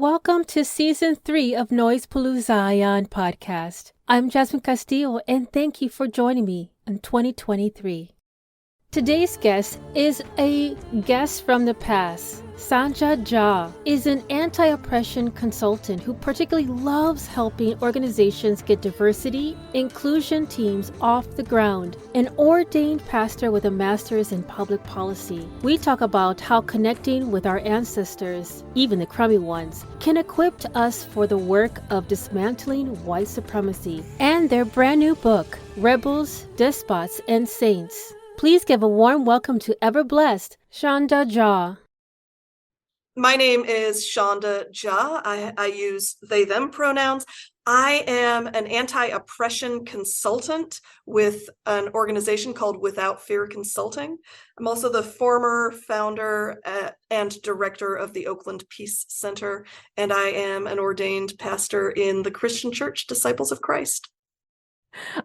Welcome to Season 3 of Noise Zion podcast. I'm Jasmine Castillo, and thank you for joining me in 2023. Today's guest is a guest from the past. Sandhya Jha is an anti-oppression consultant who particularly loves helping organizations get diversity, inclusion teams off the ground. An ordained pastor with a master's in public policy. We talk about how connecting with our ancestors, even the crummy ones, can equip us for the work of dismantling white supremacy. And their brand new book, Rebels, Despots, and Saints. Please give a warm welcome to ever blessed Sandhya Jha. My name is Sandhya Jha. I use they, them pronouns. I am an anti-oppression consultant with an organization called Without Fear Consulting. I'm also the former founder and director of the Oakland Peace Center, and I am an ordained pastor in the Christian Church Disciples of Christ.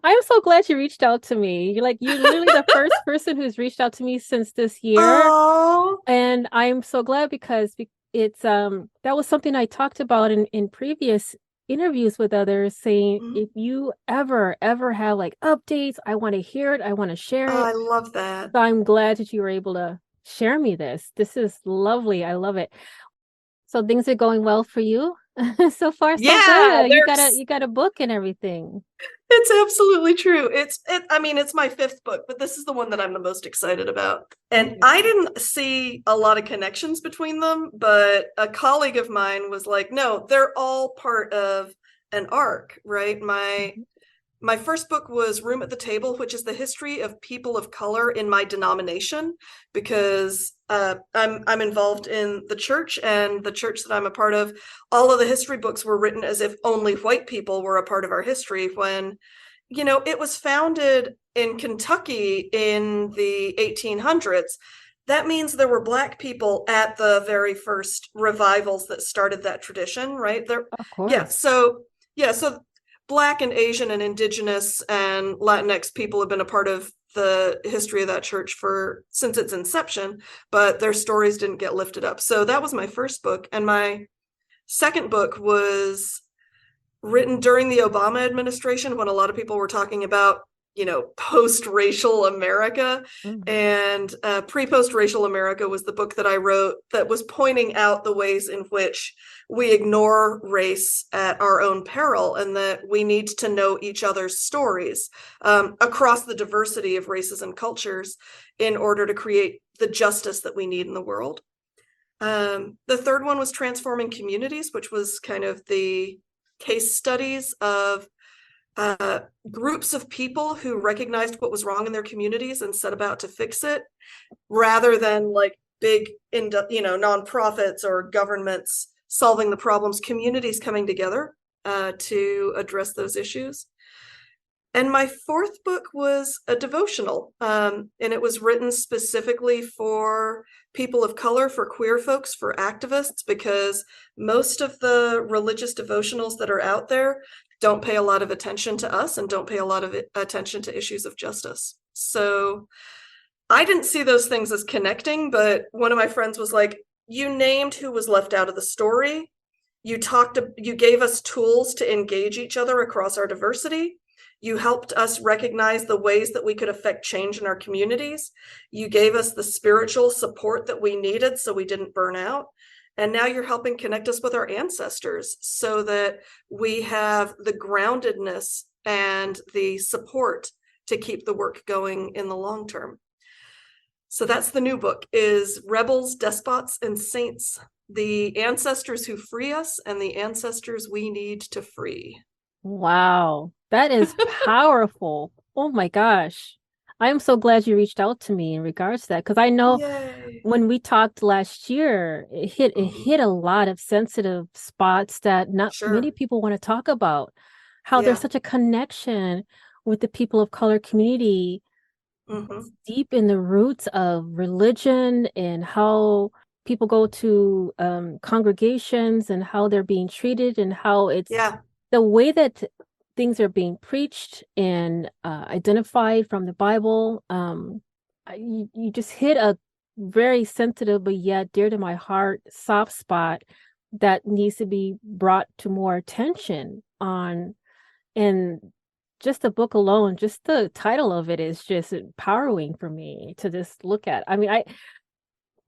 I'm so glad you reached out to me. You're literally the first person who's reached out to me since this year. Aww. And I'm so glad because it's that was something I talked about in previous interviews with others, saying if you ever have like updates, I want to hear it, I want to share it. I love that. So I'm glad that you were able to share me this. This is lovely. I love it. So things are going well for you so far. So good. You got a book and everything. It's absolutely true. It's my fifth book, but this is the one that I'm the most excited about. And I didn't see a lot of connections between them, but a colleague of mine was like, no, they're all part of an arc, right? My first book was Room at the Table, which is the history of people of color in my denomination, because I'm involved in the church, and the church that I'm a part of, all of the history books were written as if only white people were a part of our history, when, it was founded in Kentucky in the 1800s. That means there were Black people at the very first revivals that started that tradition, right? Of course. So Black and Asian and Indigenous and Latinx people have been a part of the history of that church since its inception, but their stories didn't get lifted up. So that was my first book. And my second book was written during the Obama administration, when a lot of people were talking about, post-racial America. And pre-post-racial America was the book that I wrote that was pointing out the ways in which we ignore race at our own peril, and that we need to know each other's stories across the diversity of races and cultures in order to create the justice that we need in the world. The third one was Transforming Communities, which was kind of the case studies of groups of people who recognized what was wrong in their communities and set about to fix it, rather than like big, nonprofits or governments solving the problems. Communities coming together to address those issues. And my fourth book was a devotional, and it was written specifically for people of color, for queer folks, for activists, because most of the religious devotionals that are out there don't pay a lot of attention to us and don't pay a lot of attention to issues of justice. So I didn't see those things as connecting, but one of my friends was like, you named who was left out of the story. You gave us tools to engage each other across our diversity. You helped us recognize the ways that we could affect change in our communities. You gave us the spiritual support that we needed so we didn't burn out. And now you're helping connect us with our ancestors so that we have the groundedness and the support to keep the work going in the long term. So that's the new book, is Rebels, Despots, and Saints: the ancestors who free us and the ancestors we need to free. Wow, that is powerful. Oh my gosh. I'm so glad you reached out to me in regards to that, because I know when we talked last year, it hit a lot of sensitive spots that not many people want to talk about. How there's such a connection with the people of color community, deep in the roots of religion, and how people go to congregations and how they're being treated, and how it's the way that things are being preached and identified from the Bible. You just hit a very sensitive but yet dear to my heart soft spot that needs to be brought to more attention on. And just the book alone, just the title of it is just empowering for me to just look at. I mean,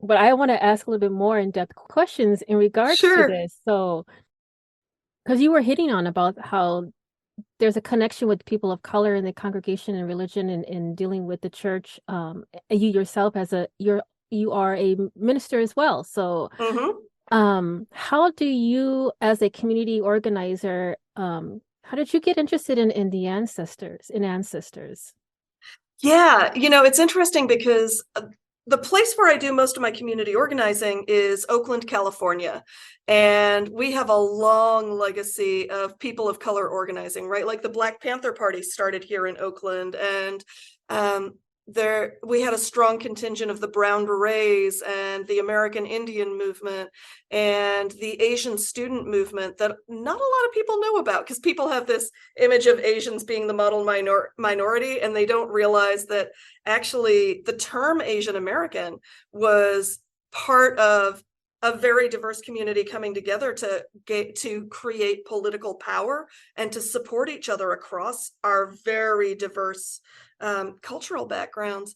but I want to ask a little bit more in-depth questions in regards to Sure. this. So, because you were hitting on about how there's a connection with people of color in the congregation and religion and dealing with the church. You yourself you are a minister as well. So, Hmm. how do you, as a community organizer, how did you get interested in the ancestors? Yeah, it's interesting because the place where I do most of my community organizing is Oakland, California. And we have a long legacy of people of color organizing, right? Like the Black Panther Party started here in Oakland, and um, there we had a strong contingent of the Brown Berets and the American Indian movement and the Asian student movement that not a lot of people know about, because people have this image of Asians being the model minority, and they don't realize that actually the term Asian American was part of a very diverse community coming together to create political power and to support each other across our very diverse cultural backgrounds.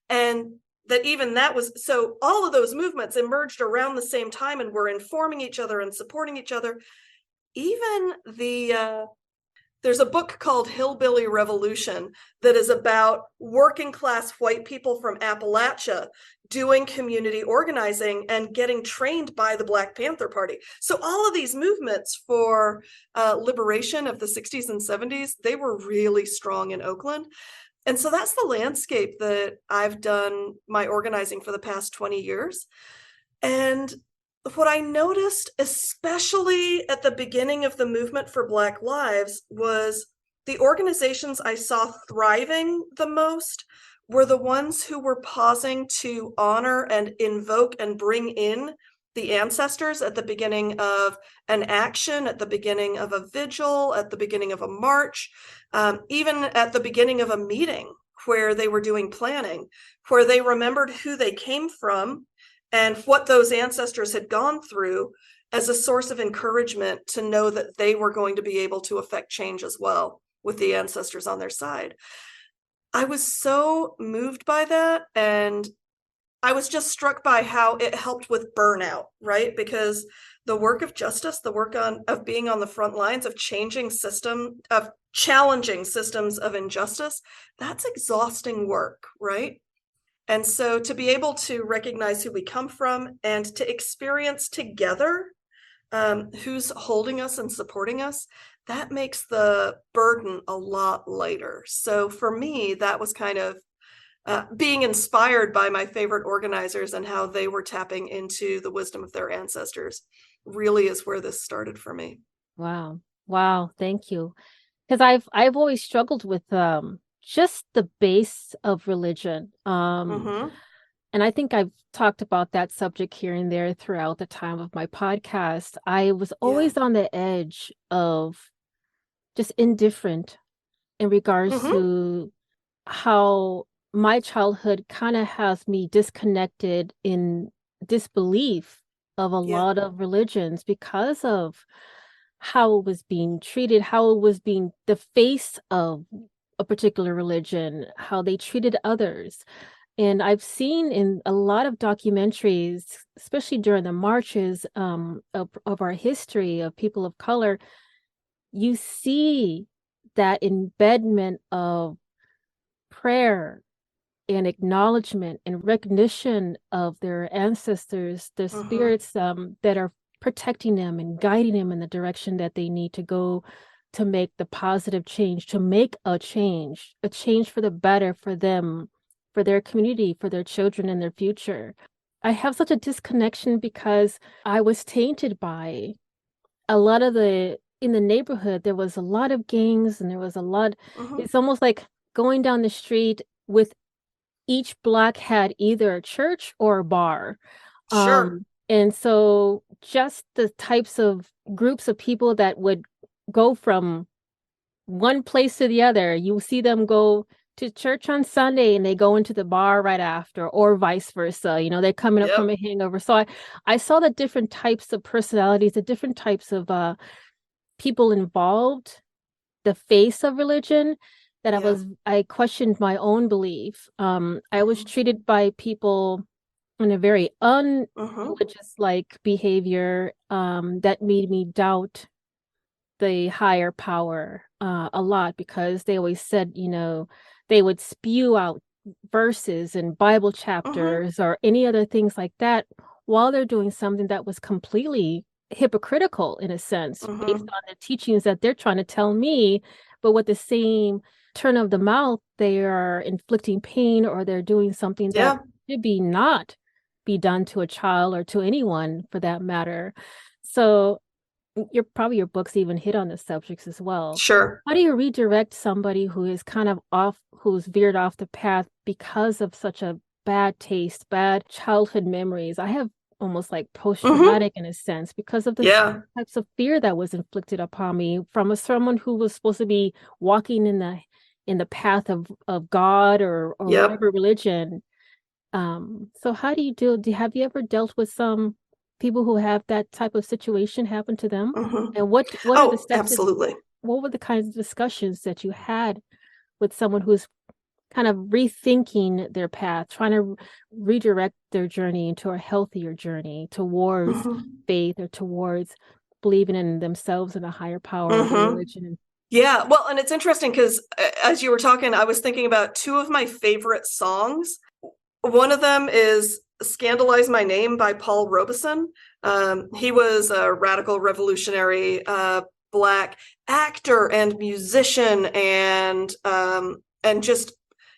And that even that was, so all of those movements emerged around the same time and were informing each other and supporting each other. Even there's a book called Hillbilly Revolution that is about working class white people from Appalachia doing community organizing and getting trained by the Black Panther Party. So all of these movements for liberation of the 60s and 70s, they were really strong in Oakland. And so that's the landscape that I've done my organizing for the past 20 years. And what I noticed, especially at the beginning of the movement for Black Lives, was the organizations I saw thriving the most were the ones who were pausing to honor and invoke and bring in the ancestors at the beginning of an action, at the beginning of a vigil, at the beginning of a march, even at the beginning of a meeting where they were doing planning, where they remembered who they came from and what those ancestors had gone through as a source of encouragement to know that they were going to be able to affect change as well with the ancestors on their side. I was so moved by that, and I was just struck by how it helped with burnout, right? Because the work of justice, the work of being on the front lines of challenging systems of injustice, that's exhausting work, right? And so to be able to recognize who we come from and to experience together who's holding us and supporting us, that makes the burden a lot lighter. So for me, that was kind of being inspired by my favorite organizers and how they were tapping into the wisdom of their ancestors really is where this started for me. Wow. Wow. Thank you. Because I've always struggled with just the base of religion. Mm-hmm. And I think I've talked about that subject here and there throughout the time of my podcast. I was Yeah. always on the edge of just indifferent in regards Mm-hmm. to how my childhood kind of has me disconnected in disbelief of a Yeah. lot of religions because of how it was being treated, how it was being the face of a particular religion, how they treated others. And I've seen in a lot of documentaries, especially during the marches of our history of people of color, you see that embedment of prayer and acknowledgement and recognition of their ancestors, their Mm-hmm. spirits that are protecting them and guiding them in the direction that they need to go to make the positive change, to make a change for the better for them, for their community, for their children and their future. I have such a disconnection because I was tainted by a lot of in the neighborhood, there was a lot of gangs and there was a lot, Mm-hmm. it's almost like going down the street with each block had either a church or a bar. Sure. And so just the types of groups of people that would go from one place to the other, you see them go to church on Sunday and they go into the bar right after, or vice versa. They're coming up from Yep. a hangover. So I saw the different types of personalities, the different types of people involved, the face of religion, that Yeah. I questioned my own belief. I was Mhm. treated by people in a very Mhm. unreligious like behavior that made me doubt the higher power a lot, because they always said, they would spew out verses and Bible Mhm. chapters or any other things like that while they're doing something that was completely hypocritical in a sense, based Mhm. on the teachings that they're trying to tell me. But with the same turn of the mouth, they are inflicting pain, or they're doing something that Yeah. should be not be done to a child or to anyone for that matter. So your books even hit on the subjects as well. Sure. How do you redirect somebody who is kind of off, who's veered off the path because of such a bad taste, bad childhood memories? I have almost like Mhm. post-traumatic in a sense, because of the Yeah. types of fear that was inflicted upon me from someone who was supposed to be walking in the path of God or Yep. whatever religion. So how do you have you ever dealt with some people who have that type of situation happen to them? Mhm. And what are the Oh, steps that, absolutely. what were the kinds of discussions that you had with someone who's kind of rethinking their path, trying to redirect their journey into a healthier journey towards Mhm. faith, or towards believing in themselves and a higher power of a Mhm. religion? Yeah, well, and it's interesting because as you were talking, I was thinking about two of my favorite songs. One of them is Scandalize My Name by Paul Robeson. He was a radical revolutionary Black actor and musician and just,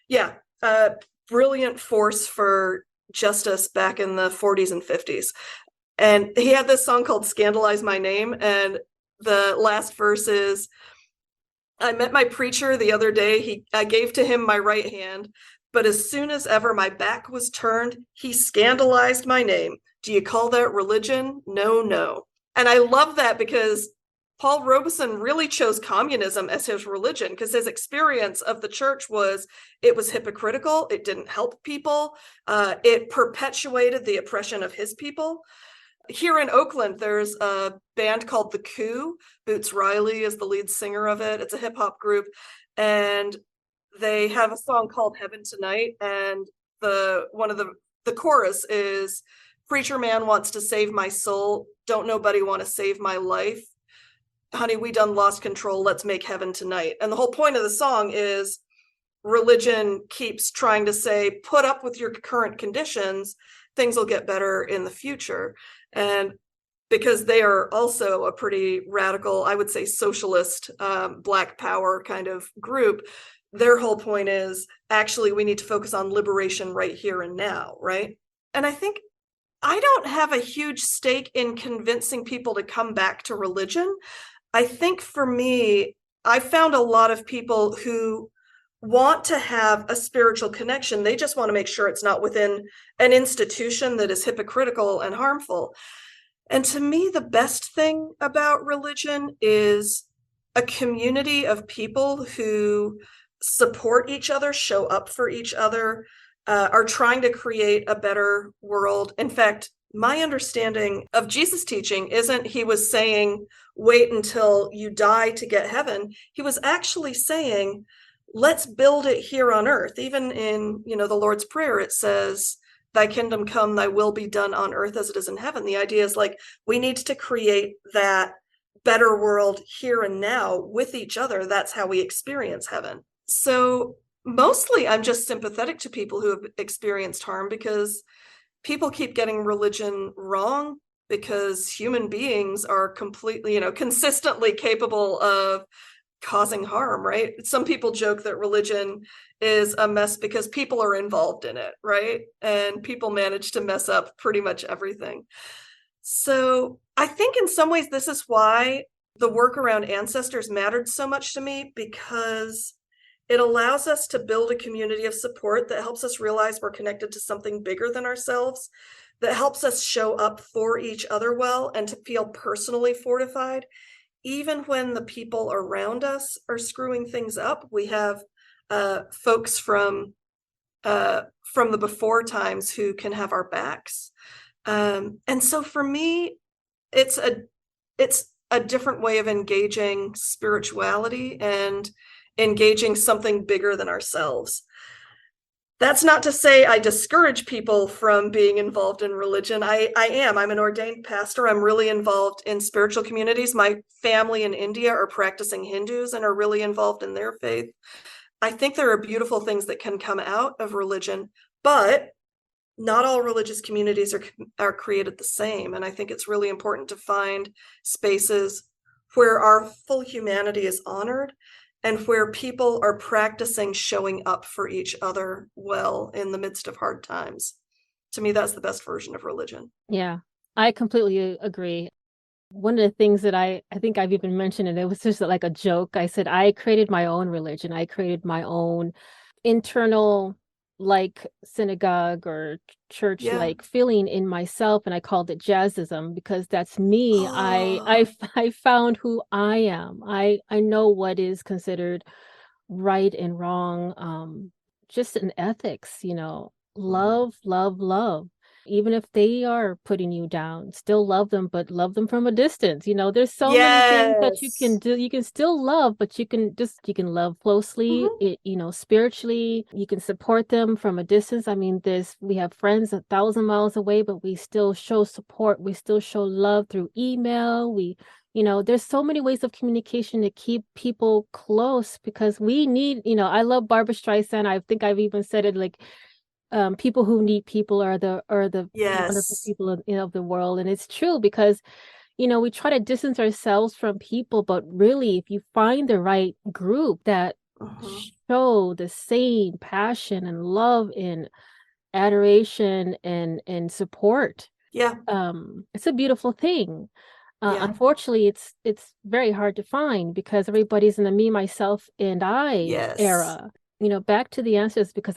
yeah, a brilliant force for justice back in the 40s and 50s. And he had this song called Scandalize My Name. And the last verse is, I met my preacher the other day. I gave to him my right hand, but as soon as ever my back was turned, he scandalized my name. Do you call that religion? No, no. And I love that because Paul Robeson really chose communism as his religion, because his experience of the church was it was hypocritical, it didn't help people, it perpetuated the oppression of his people. Here in Oakland, there's a band called The Coup. Boots Riley is the lead singer of it. It's a hip hop group, and they have a song called Heaven Tonight. And the chorus is, "Preacher man wants to save my soul. Don't nobody want to save my life. Honey, we done lost control. Let's make heaven tonight." And the whole point of the song is religion keeps trying to say, put up with your current conditions, things will get better in the future. And because they are also a pretty radical, I would say socialist, Black power kind of group, their whole point is actually we need to focus on liberation right here and now, right? And I think I don't have a huge stake in convincing people to come back to religion. I think for me, I found a lot of people who want to have a spiritual connection. They just want to make sure it's not within an institution that is hypocritical and harmful. And to me, the best thing about religion is a community of people who support each other, show up for each other, are trying to create a better world. In fact, my understanding of Jesus' teaching isn't he was saying, wait until you die to get heaven. He was actually saying, let's build it here on earth. Even in, the Lord's Prayer, it says, thy kingdom come, thy will be done on earth as it is in heaven. The idea is like, we need to create that better world here and now with each other. That's how we experience heaven. So mostly I'm just sympathetic to people who have experienced harm, because people keep getting religion wrong, because human beings are completely, consistently capable of causing harm, right? Some people joke that religion is a mess because people are involved in it, right? And people manage to mess up pretty much everything. So I think in some ways, this is why the work around ancestors mattered so much to me, because it allows us to build a community of support that helps us realize we're connected to something bigger than ourselves, that helps us show up for each other well and to feel personally fortified. Even when the people around us are screwing things up, we have folks from the before times who can have our backs. And so for me, it's a different way of engaging spirituality and engaging something bigger than ourselves. That's not to say I discourage people from being involved in religion. I'm an ordained pastor. I'm really involved in spiritual communities. My family in India are practicing Hindus and are really involved in their faith. I think there are beautiful things that can come out of religion, but not all religious communities are created the same. And I think it's really important to find spaces where our full humanity is honored and where people are practicing showing up for each other well in the midst of hard times. To me, that's the best version of religion. Yeah, I completely agree. One of the things that I think I've even mentioned, and it was just like a joke, I said, I created my own religion. I created my own internal like synagogue or church like feeling in myself, and I called it Jazzism because that's me. I found who I am. I know what is considered right and wrong, just in ethics, love, love, love. Even if they are putting you down, still love them, but love them from a distance. There's so many things that you can do. You can still love, but you can love closely, spiritually. You can support them from a distance. I mean, we have friends 1,000 miles away, but we still show support. We still show love through email. There's so many ways of communication to keep people close because we need, I love Barbara Streisand. I think I've even said it like, people who need people are the wonderful people of the world. And it's true because, we try to distance ourselves from people, but really, if you find the right group that show the same passion and love and adoration and support, it's a beautiful thing. Unfortunately, it's very hard to find because everybody's in the me, myself, and I era. Back to the ancestors because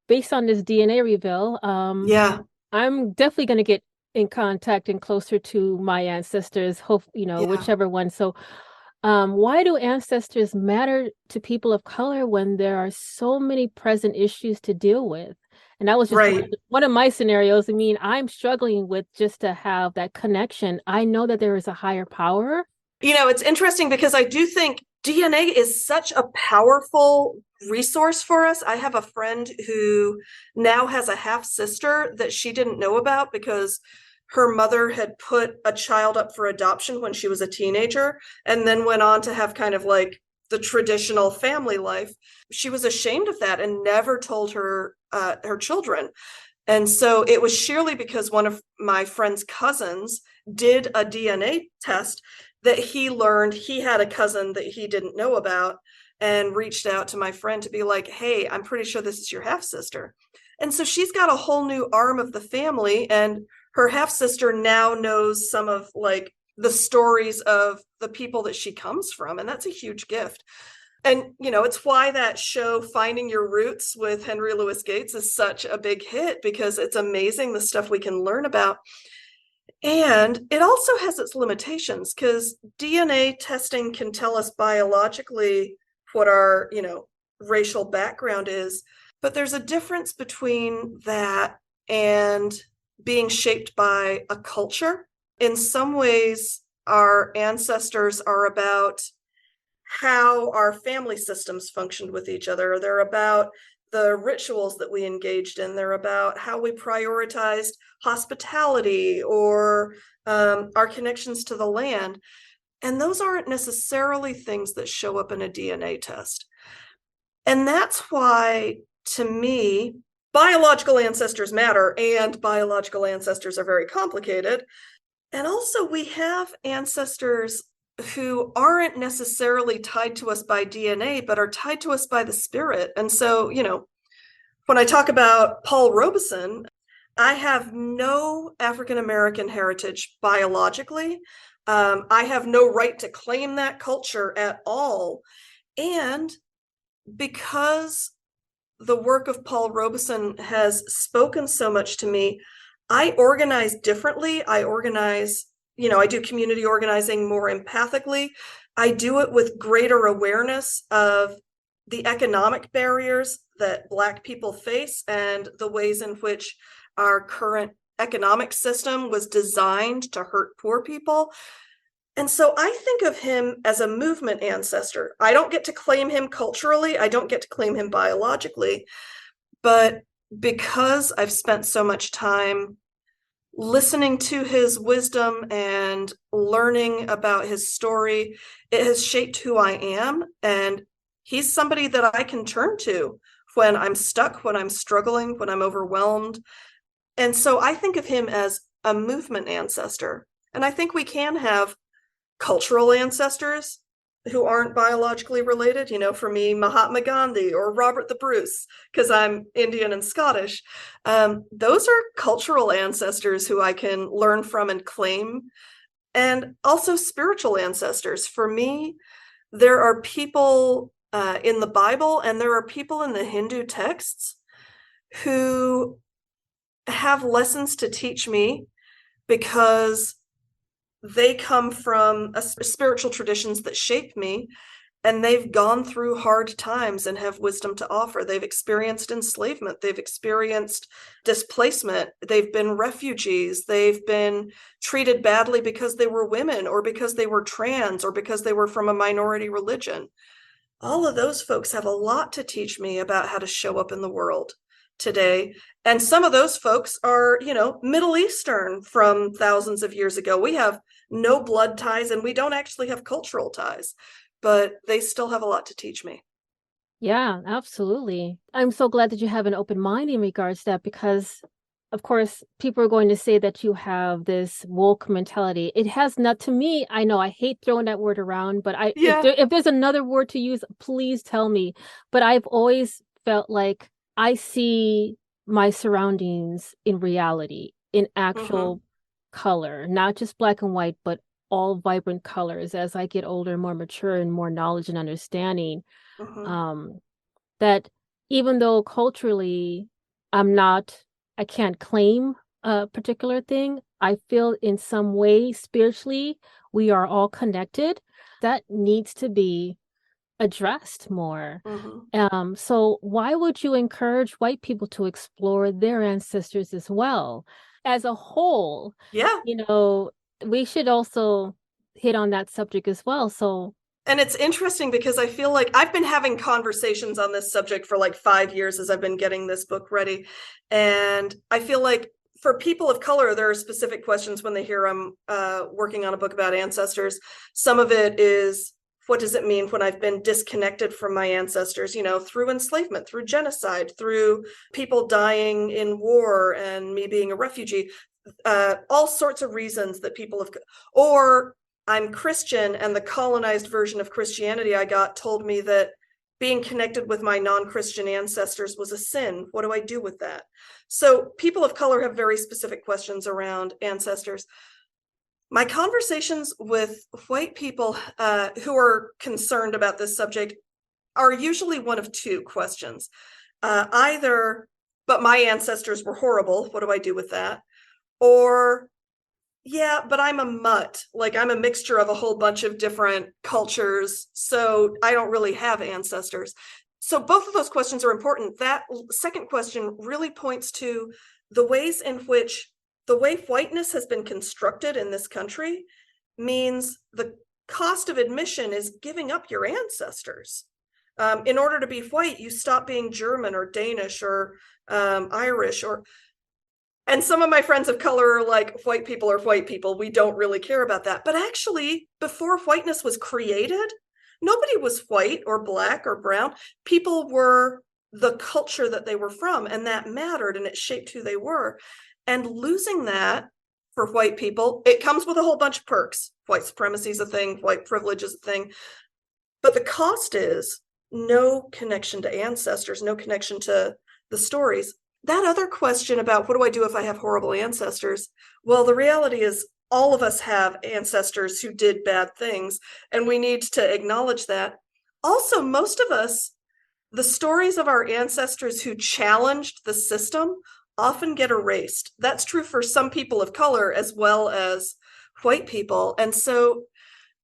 based on this DNA reveal, I'm definitely going to get in contact and closer to my ancestors, hope, whichever one. So, why do ancestors matter to people of color when there are so many present issues to deal with? And that was just one of my scenarios. I mean, I'm struggling with just to have that connection. I know that there is a higher power. It's interesting because I do think DNA is such a powerful resource for us. I have a friend who now has a half sister that she didn't know about because her mother had put a child up for adoption when she was a teenager and then went on to have kind of like the traditional family life. She was ashamed of that and never told her children. And so it was sheerly because one of my friend's cousins did a DNA test that he learned he had a cousin that he didn't know about and reached out to my friend to be like, hey, I'm pretty sure this is your half sister. And so she's got a whole new arm of the family, and her half sister now knows some of like the stories of the people that she comes from. And that's a huge gift. And, it's why that show Finding Your Roots with Henry Louis Gates is such a big hit because it's amazing the stuff we can learn about. And it also has its limitations because DNA testing can tell us biologically what our, racial background is. But there's a difference between that and being shaped by a culture. In some ways, our ancestors are about how our family systems functioned with each other. They're about the rituals that we engaged in. They're about how we prioritized hospitality or our connections to the land. And those aren't necessarily things that show up in a DNA test. And that's why, to me, biological ancestors matter, and biological ancestors are very complicated. And also, we have ancestors who aren't necessarily tied to us by DNA, but are tied to us by the spirit. And so, when I talk about Paul Robeson, I have no African-American heritage biologically. I have no right to claim that culture at all. And because the work of Paul Robeson has spoken so much to me, I organize differently. I do community organizing more empathically. I do it with greater awareness of the economic barriers that Black people face and the ways in which our current economic system was designed to hurt poor people. And so I think of him as a movement ancestor. I don't get to claim him culturally, I don't get to claim him biologically, but because I've spent so much time listening to his wisdom and learning about his story, it has shaped who I am. And he's somebody that I can turn to when I'm stuck, when I'm struggling, when I'm overwhelmed. And so I think of him as a movement ancestor. And I think we can have cultural ancestors who aren't biologically related. For me, Mahatma Gandhi or Robert the Bruce, because I'm Indian and Scottish. Those are cultural ancestors who I can learn from and claim. And also spiritual ancestors. For me, there are people in the Bible and there are people in the Hindu texts who have lessons to teach me because they come from spiritual traditions that shape me, and they've gone through hard times and have wisdom to offer. They've experienced enslavement, they've experienced displacement, they've been refugees, they've been treated badly because they were women or because they were trans or because they were from a minority religion. All of those folks have a lot to teach me about how to show up in the world today. And some of those folks are, Middle Eastern from thousands of years ago. We have no blood ties and we don't actually have cultural ties, but they still have a lot to teach me. Yeah, absolutely. I'm so glad that you have an open mind in regards to that because, of course, people are going to say that you have this woke mentality. It has not, to me, I know I hate throwing that word around, but if there's another word to use, please tell me. But I've always felt like I see my surroundings in reality, in actual color, not just black and white, but all vibrant colors as I get older, more mature, and more knowledge and understanding. That even though culturally I can't claim a particular thing, I feel in some way spiritually we are all connected. That needs to be addressed more. So why would you encourage white people to explore their ancestors as well? As a whole, we should also hit on that subject as well. And it's interesting because I feel like I've been having conversations on this subject for like 5 years as I've been getting this book ready. And I feel like for people of color, there are specific questions when they hear I'm working on a book about ancestors. Some of it is, what does it mean when I've been disconnected from my ancestors, through enslavement, through genocide, through people dying in war and me being a refugee, all sorts of reasons that people have, or I'm Christian and the colonized version of Christianity I got told me that being connected with my non-Christian ancestors was a sin. What do I do with that? So people of color have very specific questions around ancestors. My conversations with white people who are concerned about this subject are usually one of two questions. Either, but my ancestors were horrible, what do I do with that? Or, yeah, but I'm a mutt. Like I'm a mixture of a whole bunch of different cultures, so I don't really have ancestors. So both of those questions are important. That second question really points to the ways in which the way whiteness has been constructed in this country means the cost of admission is giving up your ancestors. In order to be white, you stop being German or Danish or Irish and some of my friends of color are like, white people are white people. We don't really care about that. But actually, before whiteness was created, nobody was white or black or brown. People were the culture that they were from, and that mattered, and it shaped who they were. And losing that for white people, it comes with a whole bunch of perks. White supremacy is a thing, white privilege is a thing. But the cost is no connection to ancestors, no connection to the stories. That other question about what do I do if I have horrible ancestors? Well, the reality is all of us have ancestors who did bad things, and we need to acknowledge that. Also, most of us, the stories of our ancestors who challenged the system often get erased. That's true for some people of color as well as white people. And so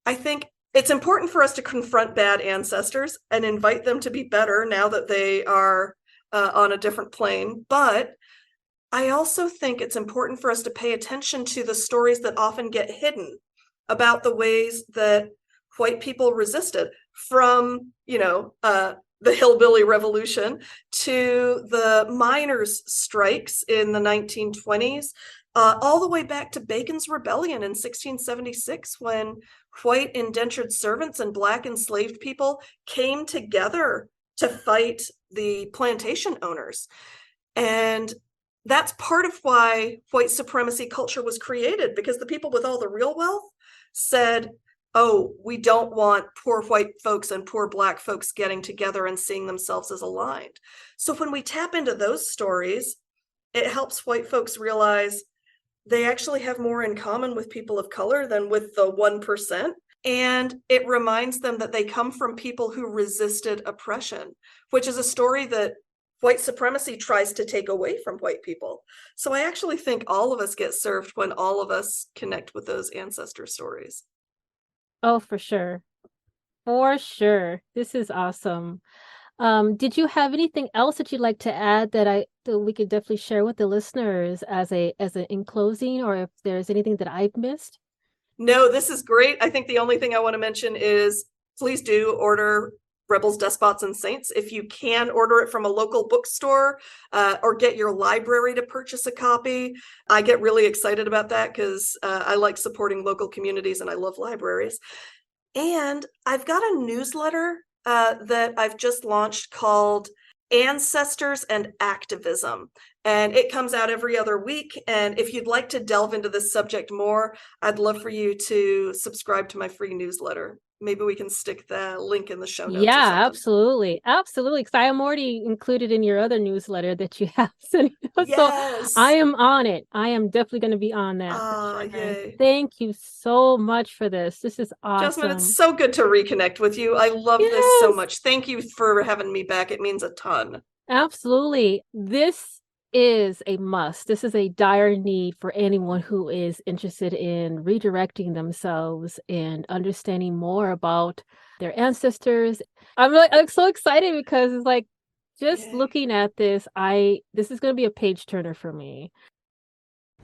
I think it's important for us to confront bad ancestors and invite them to be better now that they are on a different plane. But I also think it's important for us to pay attention to the stories that often get hidden about the ways that white people resisted, from, the hillbilly revolution to the miners' strikes in the 1920s, all the way back to Bacon's Rebellion in 1676, when white indentured servants and Black enslaved people came together to fight the plantation owners. And that's part of why white supremacy culture was created, because the people with all the real wealth said, oh, we don't want poor white folks and poor Black folks getting together and seeing themselves as aligned. So when we tap into those stories, it helps white folks realize they actually have more in common with people of color than with the 1%. And it reminds them that they come from people who resisted oppression, which is a story that white supremacy tries to take away from white people. So I actually think all of us get served when all of us connect with those ancestor stories. Oh, for sure. For sure. This is awesome. Did you have anything else that you'd like to add that we could definitely share with the listeners as an in closing, or if there's anything that I've missed? No, this is great. I think the only thing I want to mention is please do order Rebels, Despots, and Saints. If you can, order it from a local bookstore or get your library to purchase a copy. I get really excited about that because I like supporting local communities and I love libraries. And I've got a newsletter that I've just launched called Ancestors and Activism. And it comes out every other week. And if you'd like to delve into this subject more, I'd love for you to subscribe to my free newsletter. Maybe we can stick the link in the show notes. Yeah, absolutely. Absolutely. Because I am already included in your other newsletter that you have. Yes. So I am on it. I am definitely going to be on that. For sure. Yay. Thank you so much for this. This is awesome. Jasmine, it's so good to reconnect with you. I love this so much. Thank you for having me back. It means a ton. Absolutely. This is a must. This is a dire need for anyone who is interested in redirecting themselves and understanding more about their ancestors. I'm so excited because it's like just looking at this, this is going to be a page turner for me.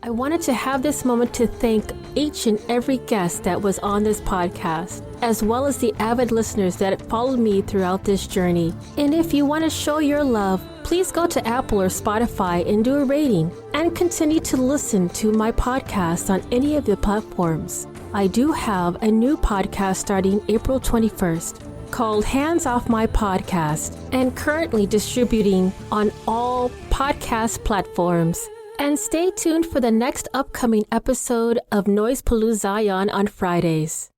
I wanted to have this moment to thank each and every guest that was on this podcast, as well as the avid listeners that followed me throughout this journey. And if you want to show your love, please go to Apple or Spotify and do a rating, and continue to listen to my podcast on any of the platforms. I do have a new podcast starting April 21st called Hands Off My Podcast, and currently distributing on all podcast platforms. And stay tuned for the next upcoming episode of Noise Palooza Zion on Fridays.